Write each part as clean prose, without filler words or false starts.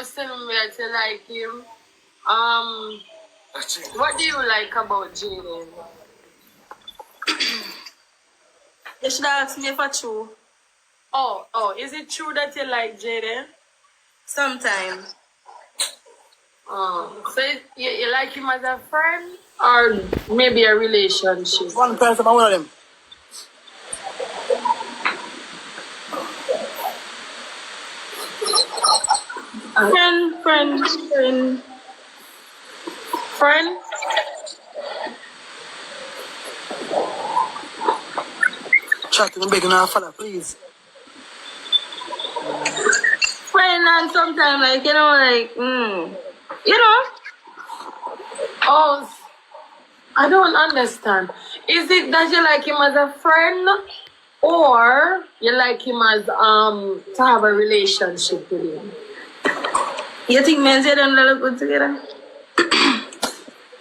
was telling me that you like him. What do you like about Jaden? You should ask me if it's true. Oh, is it true that you like Jaden? Sometimes. So you like him as a friend or maybe a relationship? One person, one of them. Friend? Chat and begging our father, please. Friend, and sometimes, like, you know. Oh, I don't understand. Is it that you like him as a friend or you like him as to have a relationship with him? You think men and Jaden look good together?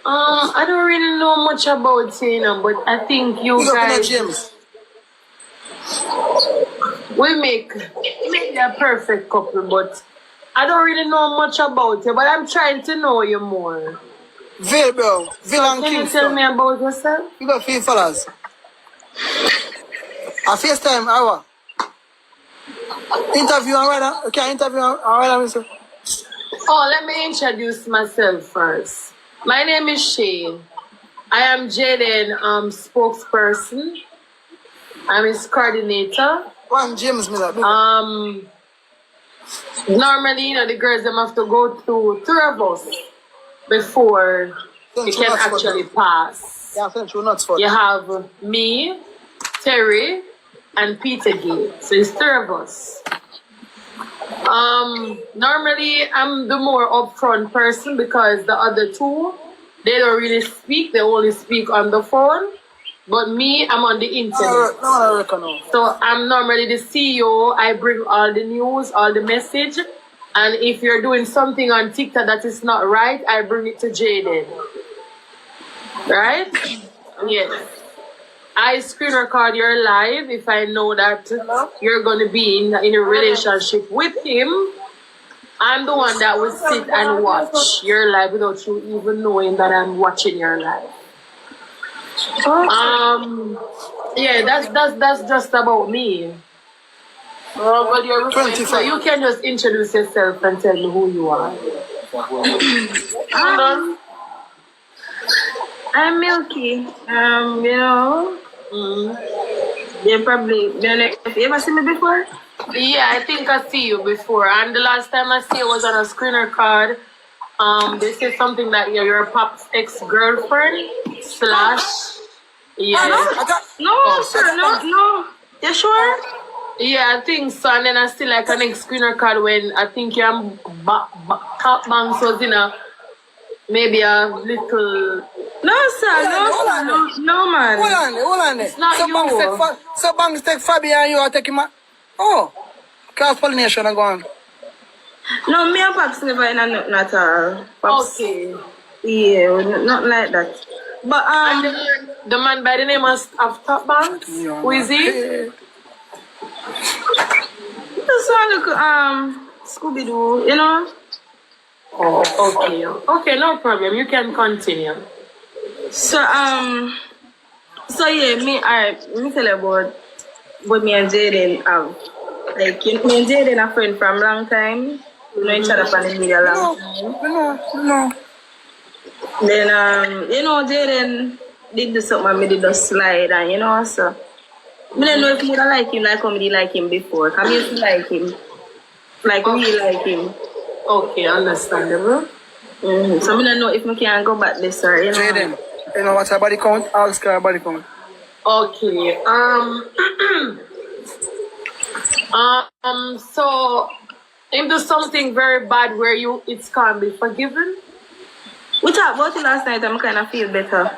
I don't really know much about him, but I think you guys we make a perfect couple, but I don't really know much about you, but I'm trying to know you more. Vil, bro. Vil and Can you tell me about yourself? You got three fellas. A FaceTime hour. Interview and right. Okay, interview and right, Mr. Oh, let me introduce myself first. My name is SHAY. I am Jayden spokesperson. I'm his coordinator. One James Miller. Normally, you know, the girls them have to go through 3 of us before you can actually pass. Yeah, thank you, nuts for you have me, Terry, and Peter Gay. So it's 3 of us. Normally I'm the more upfront person because the other 2, they don't really speak, they only speak on the phone. But me, I'm on the internet. So I'm normally the CEO. I bring all the news, all the message. And if you're doing something on TikTok that is not right, I bring it to Jaden. Right? Yes. I screen record your live if I know that you're going to be in a relationship with him. I'm the one that will sit and watch your live without you even knowing that I'm watching your live. Yeah, that's just about me. But you're referring, so you can just introduce yourself and tell me who you are. I'm Milky. You know. You probably have you ever seen me before? Yeah, I think I see you before. And the last time I see you was on a screener card. They say something that you're Pop's ex-girlfriend / yeah. No, sir, no. You sure? Yeah, I think so. And then I see like an ex-screener card when I think your Top Banks was in a maybe a little. No, sir, no, man. Hold on. It's not so you. So Banks take Fabi and you are taking my. Oh, cross pollination are gone. No, me and Pops never in a nothing at all. Pops, okay. Yeah, not like that. But and the man by the name of Top Banks, who is he? Just want to Scooby Doo, you know. Oh, okay. Okay, no problem. You can continue. So so yeah, me tell you about what me and Jaden have. Like me and Jaden are friends from long time. We know each other from the media long time. No. Then you know, Jaden did do something and me did a slide and you know, so I don't know if me like him like how me did like him before. Cause me used to like him. Like really like him. Okay, understandable. So I don't know if we can go back this or you know. Jaden, you know what's her body count? Ask her body count. Okay. So into something very bad where it can't be forgiven. We talked about it last night. I'm kind of feel better.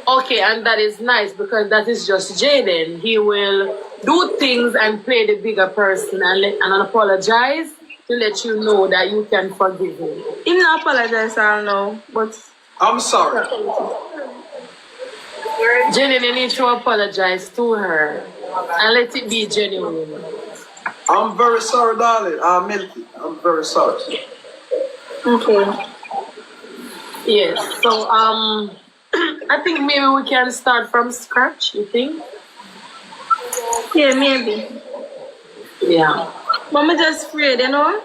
Okay, and that is nice because that is just Jaden. He will do things and play the bigger person and apologize to let you know that you can forgive him. He not apologize, I know, but I'm sorry. Jaden, you need to apologize to her and let it be genuine. I'm very sorry, darling. I'm Milky. I'm very sorry. Okay. Yes. So I think maybe we can start from scratch. You think? Yeah, maybe. Yeah. But I'm just afraid, you know?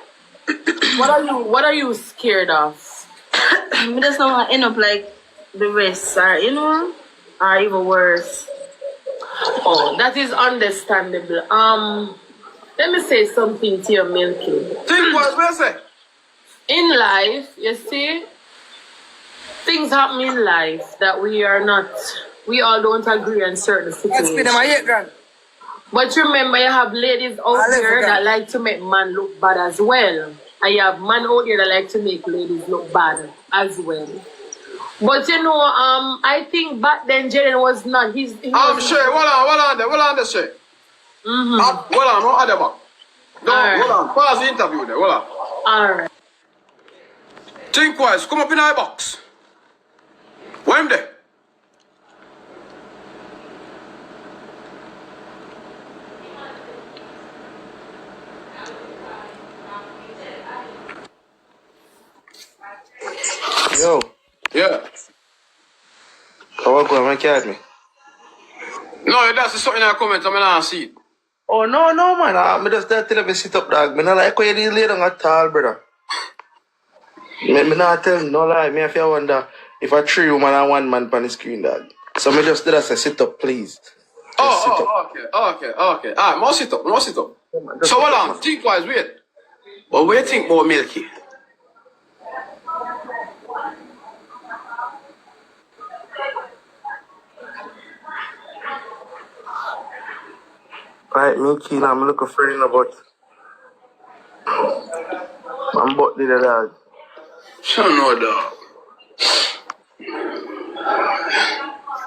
What are you scared of? I just don't want to end up like the rest, or, you know? Or even worse. Oh, that is understandable. Let me say something to you, Milky. Think what we say? In life, you see, things happen in life that we all don't agree on certain Let's feed them a situations. 8 grand. But remember, you have ladies out there that like to make man look bad as well. And you have man out there that like to make ladies look bad as well. But you know, I think back then Jaden was not. He was Shay, hold on there, Shay. Hold on, no other back. No, Alright. hold on. Pause the interview there, hold on. Alright. Think wise, come up in our box. Where am there? Yo, Yeah. how are you going to catch me? No, that's something I comment, I'm not see it. Oh, no, man. I'm just there till I sit up, dog. I like how you did lay down at all, brother. Me not tell you, no lie. Me if you wonder if a 3 woman and 1 man on the screen, dog. So me just did I say, sit up, please. Just sit up. Okay. Alright, more sit up. Just So sit hold up, on, think wise, wait. But what do you think about Milky? Right, me keen, I'm looking for you, but I'm but the dog. Sure no dog.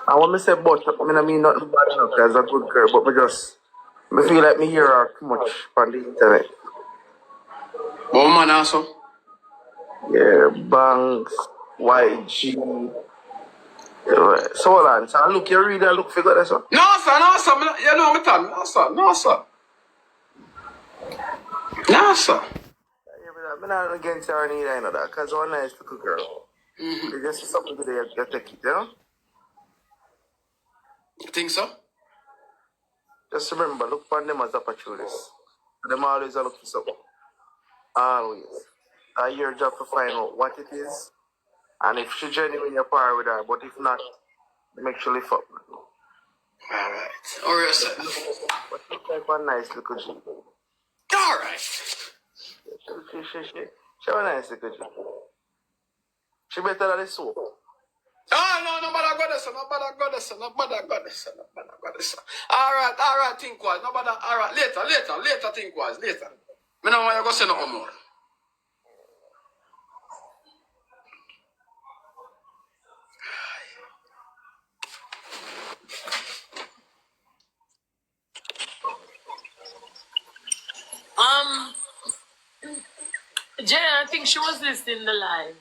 And when me say but, I mean nothing bad enough, because a good girl, but me feel like me hear her too much on the internet. But man also. Yeah, banks, YG. So hold on, so look, you read and look for that, so. No sir, you know me time. No sir. I'm not against her neither, you know that, because one nice little girl. You just see something today, you take it, you know? You think so? Just remember, look for them as opportunities. Them always look for something. Always. That's your job to find out what it is, and if she genuine, you're par with her, but if not, make sure you fuck. Alright. Or yourself. But look like one nice little G. Alright. She a nice little G. She better than the soap. Oh, no, nobody got this. Alright, think wise. Nobody, alright, later, think wise, later. Me know why you go say no more. Jaden, I think she was listening the live.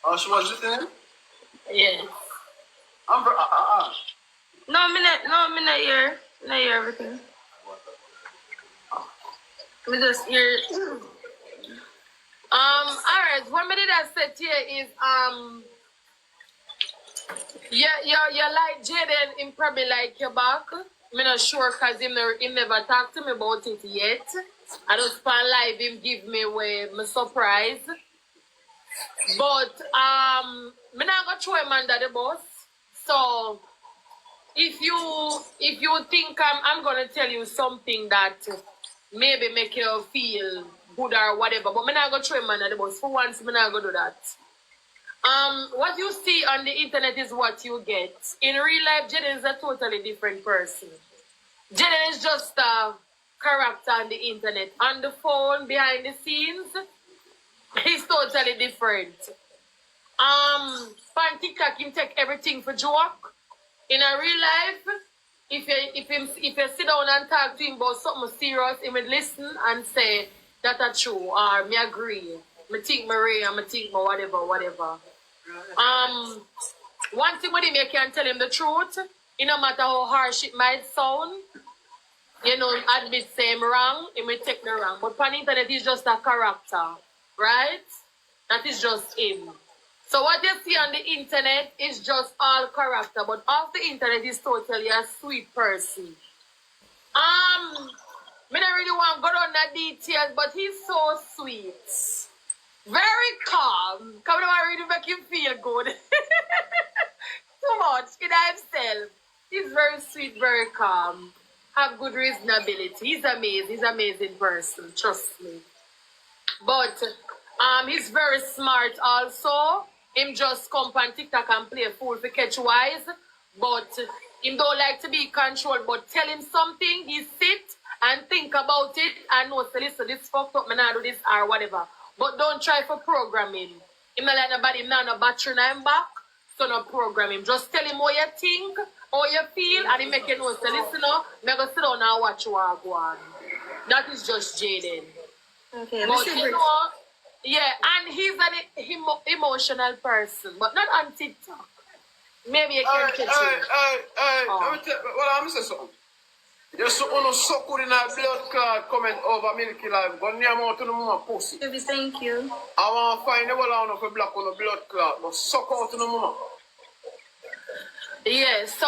Oh, she was listening? Yes. No, me not hear. Not hear everything. Me just hear. Alright, what me did I say to you is you like Jaden, him probably like your back. Me not sure because him never talked to me about it yet. I just find live him give me away my surprise. But me not gonna throw him under the bus. So if you think I'm gonna tell you something that maybe make you feel good or whatever, but me not gonna throw him under the bus. For once, me not gonna do that. What you see on the internet is what you get. In real life, Jaden is a totally different person. Jaden is just a character on the internet. On the phone, behind the scenes, he's totally different. On TikTok, him take everything for joke. In a real life, if you sit down and talk to him about something serious, he would listen and say that are true or me agree. Me think me real, me think me whatever. One thing with him, you can tell him the truth. It no matter how harsh it might sound, admit say him wrong, he may take the wrong. But on the internet, he's just a character. right? That is just him. So what you see on the internet is just all character, but off the internet is totally a sweet person. Me don't really want to go down the details, but he's so sweet. Very calm. Come on, really make him feel good. Too much in himself. He's very sweet, very calm. Have good reasonability. He's amazing. He's an amazing person. Trust me. But he's very smart also. Him just come on TikTok and play fool for catch wise. But him don't like to be controlled. But tell him something, he sit and think about it and know, so listen, this fucked up, me not do this or whatever. But don't try for programming. Him not like nobody, him not no battery in him back. So no program him. Just tell him how you think, how you feel, and he make you know, so listen now, me go sit down and watch you all go on. That is just Jaden. Okay, But you know, yeah, and he's an emotional person, but not on TikTok. Maybe you can catch him. Let me tell you, well, I'm saying something. You so good in a blood clot comment over Milky Life, but near more to the more pussy. Thank you. I want to find the one on for black on the blood clot, but suck out to the mama. Yeah, so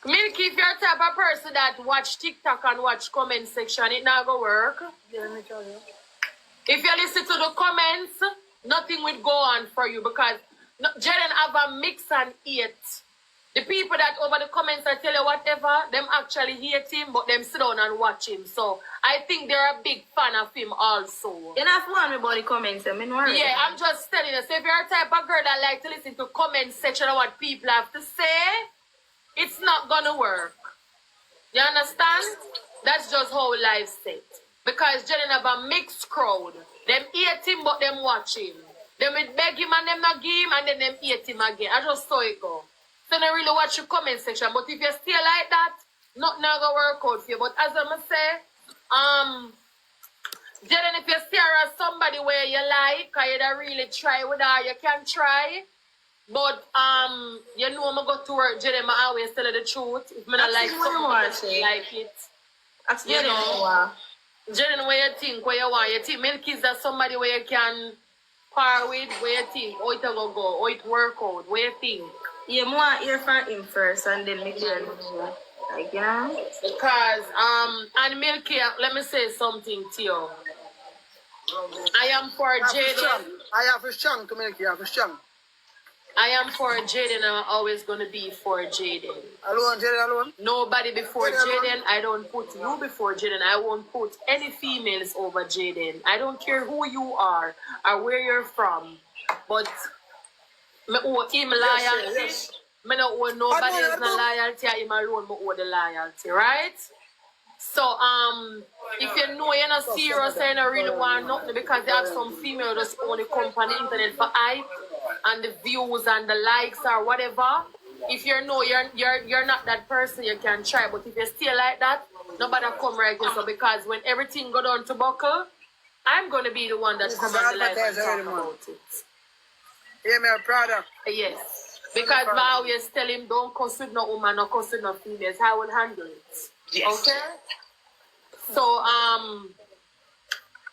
Milky, if you're the type of person that watch TikTok and watch comment section, it not go work. Yeah, let me tell you. If you listen to the comments, nothing will go on for you because Jaden have a mix and hate. The people that over the comments I tell you whatever, them actually hate him, but them sit down and watch him. So I think they're a big fan of him also. You not one about the comments, I mean, Yeah, I'm just telling you. So if you're a type of girl that like to listen to comment section of what people have to say, it's not gonna work. You understand? That's just how life set. Because Jaden have a mixed crowd. Them hate him, but them watch him. Them will beg him and them not give him, and then them hate him again. I just saw it go. So they really watch your comment section. But if you stay like that, nothing gonna work out for you. But as I say, Jaden, if you stare at somebody where you like, or you don't really try with her, you can try. But you know I'm go to work, Jaden, I always tell you the truth. If I don't like something, I like it. You know, Jaden, where you think, where you want, you think Milk is that somebody where you can par with, where you think, how it will go, how it work out, where you think. Yeah, more hear from him first and then make sure. Like, you know? Because, and Milky, let me say something to you. I am for Jaden. I have a strong to make you have a strong. I am for Jaden. I'm always going to be for Jaden. Alone, Jaden, alone? Nobody before Jaden Jaden. I don't put you before Jaden. I won't put any females over Jaden. I don't care who you are or where you're from. But me owe him loyalty. Yes. Me no owe nobody else no loyalty. Him alone me owe the loyalty, right? So if you know you're not serious and you don't really want nothing because you have some female just only come on the internet for hype and the views and the likes or whatever. If you know you're not that person, you can try. But if you stay like that, nobody come right here. So because when everything go down to buckle, I'm gonna be the one that come on the live and talk about it. Yeah, me a brother. Yes. Because I always tell him don't cuss with no woman, no cuss with no females. I will handle it. Yes. Okay? So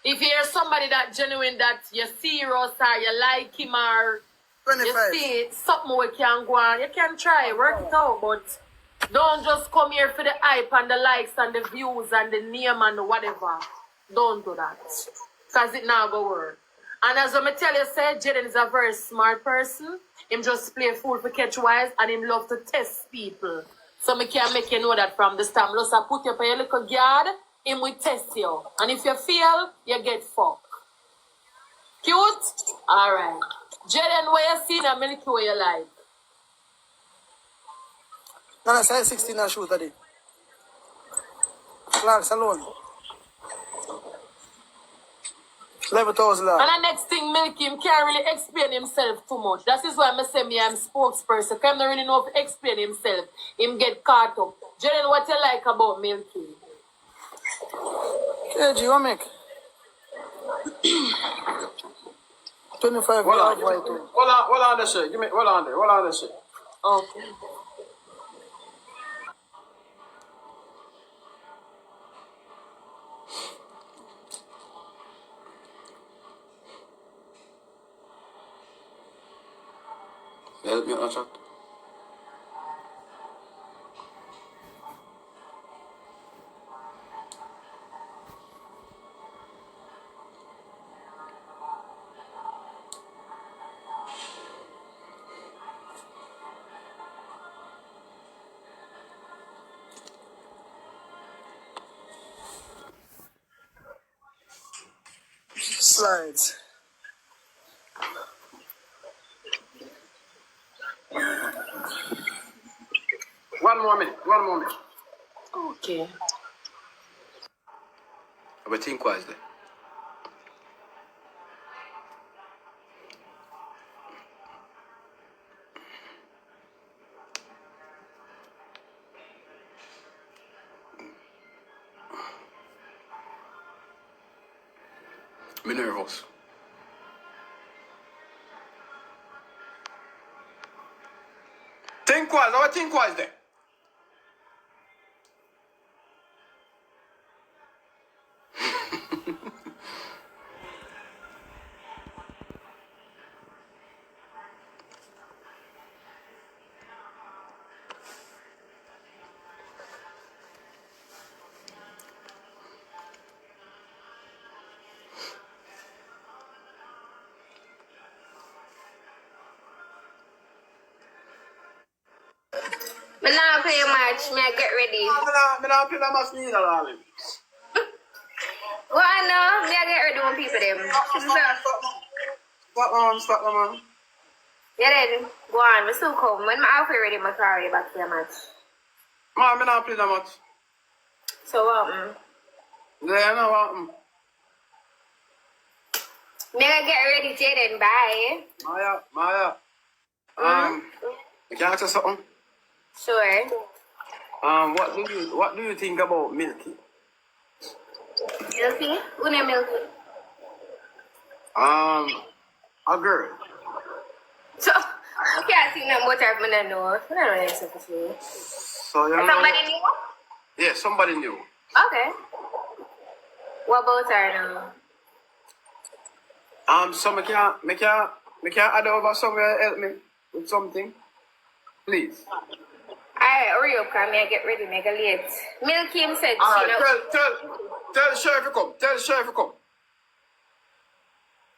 if you're somebody that genuine that you're serious or you like him or 25. you see something we can go on, you can try, work it out, but don't just come here for the hype and the likes and the views and the name and the whatever. Don't do that. Because it not go work. And as I tell you, say, Jaden is a very smart person. Him just play fool for catch wise and him love to test people. So I can make you know that from the start. Just put you up your little guard, him will test you. And if you fail, you get fucked. Cute? Alright. Jaden, where you see that Milky where you like? No, no, size 16 I shoot today. Clarks alone. 11,000 And the next thing, Milky, him can't really explain himself too much. That is why I say me I'm spokesperson. Because I don't really know if to explain himself. Him get caught up. Jaden, what you like about Milky? KG, what make? 25 Hold on, white. hold on, this shit. Give me, hold on, this shit. Okay. Help me out chat. Slides. One more minute. Okay. But think wisely. I'm nervous. Think wise. How think wise there? Me not play much. Me I get ready. I'm not play that much neither, darling. Well, I know. Me I get ready when people them. Stop, man. Yeah, then go on. Me still come. When my outfit ready, my car ready back to the match. Man, I'm not play that much. So Yeah, no, me I get ready, Jaden. Bye. Maya. Can I ask you something? Sure. What do you think about Milky? Milky? Who name Milky? A girl. So you can't think that much of me. I know. I don't know anything for sure. So you know. Somebody new? Yeah, somebody new. Okay. What about her now? So me can add over somewhere help me with something, please. Alright, hurry up, cause me I get ready, make a late. Milky him said, All you know. right, tell the sheriff to come. Tell the sheriff to come.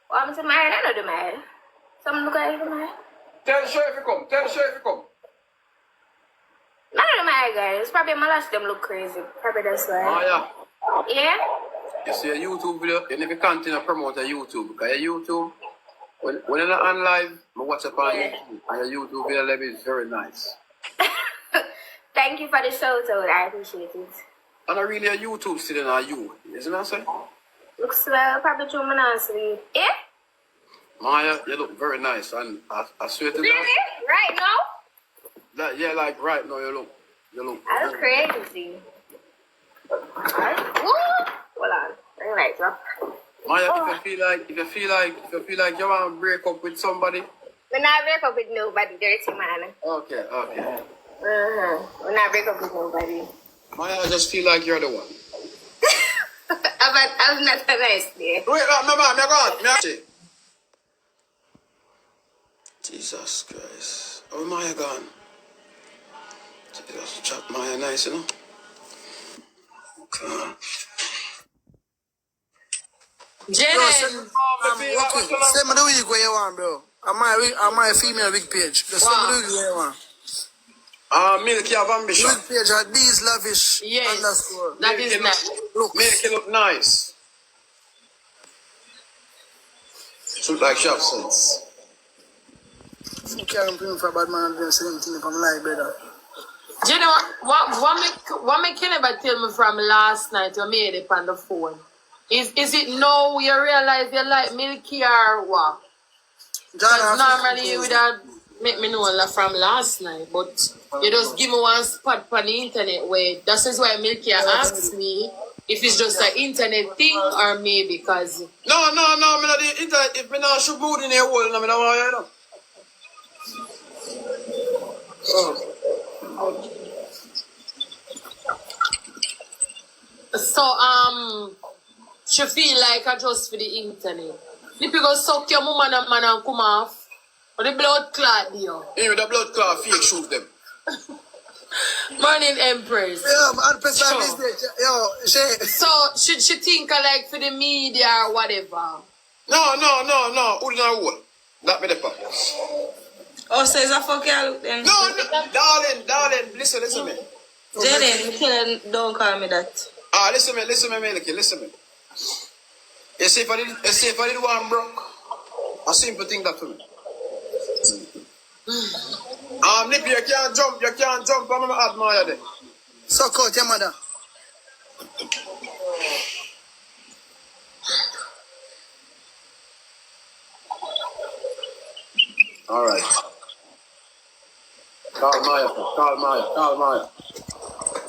What I'm saying, I know the man. Some look at the man. Tell the sheriff to come. None of them are guys. Probably my last them look crazy. Probably that's why. Oh yeah. Yeah? You see a YouTube video, you need to continue to promote a YouTube because your YouTube, when you're not on live, I watch it on YouTube, and your YouTube video level is very nice. Thank you for the shout out. I appreciate it. And I really a YouTube student are you, isn't that so? Looks well, probably through my non sleep. Yeah? Maya, you look very nice, and I swear to God. Really? Right now? Yeah, like right now you look. I look crazy. Woo! Hold on. Very nice, drop. Maya, if you feel like you want to break up with somebody. When I break up with nobody, dirty man. Okay. When I break up with nobody. Maya, I just feel like you're the one. I'm not a nice day. Wait, no, man, me gone. Jesus Christ. Oh, Maya gone. Jesus, chat Maya nice, you know. Jaden. Send me the week where you want, bro. I'm my female week page. Just send me the week where you want. Milky have ambition. Week page at these lavish Yes. underscore. That is nice. Look. Make it look nice. Look like shop sense. You can't bring for a bad man and do the same thing from live, brother. Jaden, what me can ever tell me from last night you made it on the phone? Is it now you realize you like Milky or what? Because normally you would have make me know from last night, but you just give me one spot on the internet where that is why Milky asked me if it's just an internet thing or maybe because No, me not the internet. If me not shoot mood in the hole, no, me not want you know. so she feel like I just for the internet. If you go suck your mom and man and come off Or the blood clot, yo. Even the blood clot fake shoes them. Morning, Empress. Yo, man, person Sure. business. Yo, Shay. So, should she think like for the media or whatever? No. Who not whole? That be the part. Oh, so it's a fuck you look then. No, darling, listen to me. Jaden, don't call me that. Listen to me, listen to me. You see if I did one broke, a simple thing that to me. Nippy, you can't jump, I'm gonna admire them. Suck out your mother. Alright. Call Maya.